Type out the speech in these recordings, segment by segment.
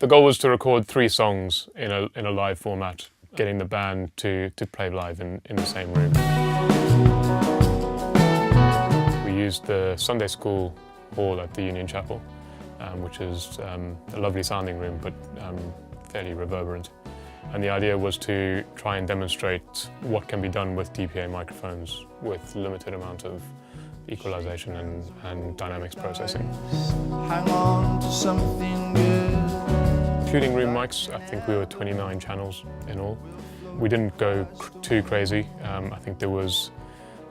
The goal was to record 3 songs in a live format, getting the band to play live in the same room. We used the Sunday school hall at the Union Chapel, which is a lovely sounding room, but fairly reverberant. And the idea was to try and demonstrate what can be done with DPA microphones with limited amount of equalization and dynamics processing. Hang on to something good. Including room mics, I think we were 29 channels in all. We didn't go too crazy. I think there was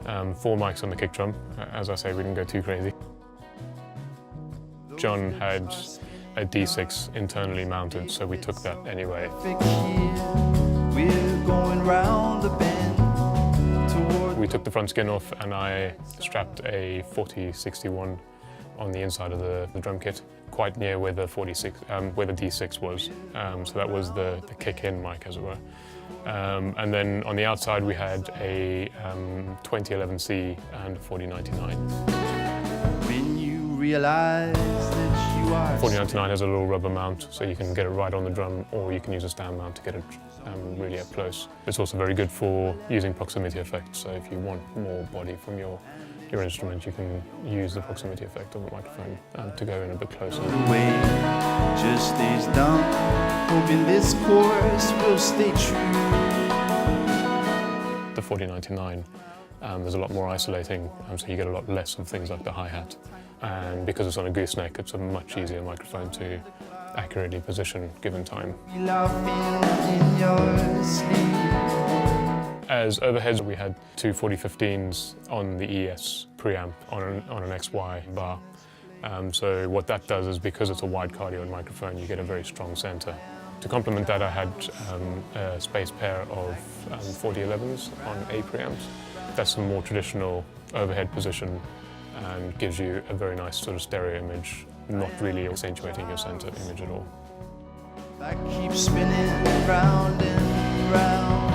4 mics on the kick drum. As I say, we didn't go too crazy. John had a D6 internally mounted, so we took that anyway. We're going round the bend. We took the front skin off and I strapped a 4061 on the inside of the drum kit, quite near where the where the D6 was. So that was the kick-in mic, as it were. And then on the outside we had a 2011C and a 4099. When you realize that you are 4099 has a little rubber mount, so you can get it right on the drum, or you can use a stand mount to get it really up close. It's also very good for using proximity effects, so if you want more body from your instrument, you can use the proximity effect of the microphone to go in a bit closer. the way just stays dumb, hoping this course will stay true. The 4099, there's a lot more isolating, so you get a lot less of things like the hi-hat. And because it's on a gooseneck, it's a much easier microphone to accurately position given time. Laughing in your sleep. As overheads, we had 2 4015s on the ES preamp on an XY bar. So what that does is, because it's a wide cardioid microphone, you get a very strong center. To complement that, I had a space pair of 4011s on A preamps. That's a more traditional overhead position and gives you a very nice sort of stereo image, not really accentuating your center image at all. I keep spinning round and round.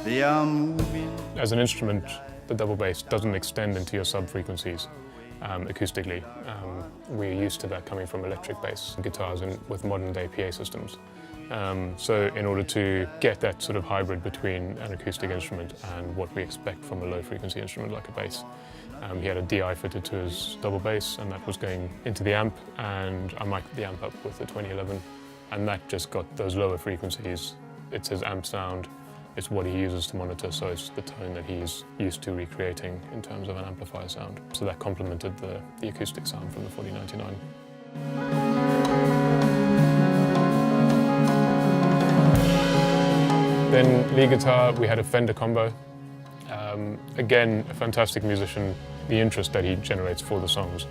They are moving. As an instrument, the double bass doesn't extend into your sub-frequencies acoustically. We're used to that coming from electric bass guitars and with modern day PA systems. So in order to get that sort of hybrid between an acoustic instrument and what we expect from a low frequency instrument like a bass, he had a DI fitted to his double bass, and that was going into the amp, and I mic'd the amp up with the 2011, and that just got those lower frequencies. It's his amp sound, it's what he uses to monitor, so it's the tone that he's used to recreating in terms of an amplifier sound. So that complemented the acoustic sound from the 4099. Then lead guitar, we had a Fender combo. Again, a fantastic musician. The interest that he generates for the songs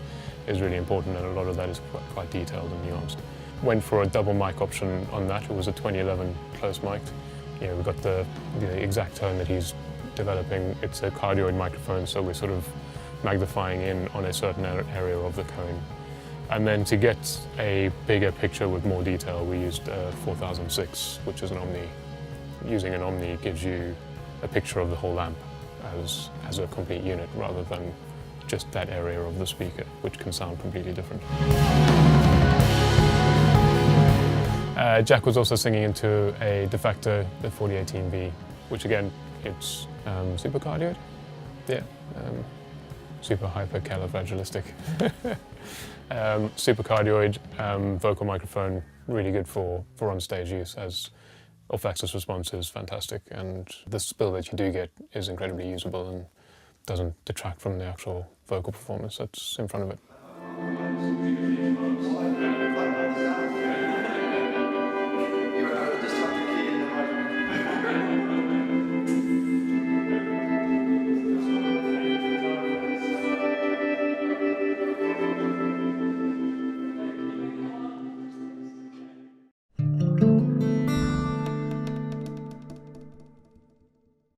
is really important, and a lot of that is quite detailed and nuanced. Went for a double mic option on that. It was a 2011 close mic. You know, we've got the exact tone that he's developing. It's a cardioid microphone, so we're sort of magnifying in on a certain area of the cone. And then to get a bigger picture with more detail, we used a 4006, which is an Omni. Using an Omni gives you a picture of the whole amp as a complete unit, rather than just that area of the speaker, which can sound completely different. Jack was also singing into a de facto, the 4018V, which again, it's super cardioid. Yeah, super hypercalifragilistic. Super cardioid vocal microphone, really good for on-stage use, as off-axis response is fantastic, and the spill that you do get is incredibly usable and doesn't detract from the actual vocal performance that's in front of it.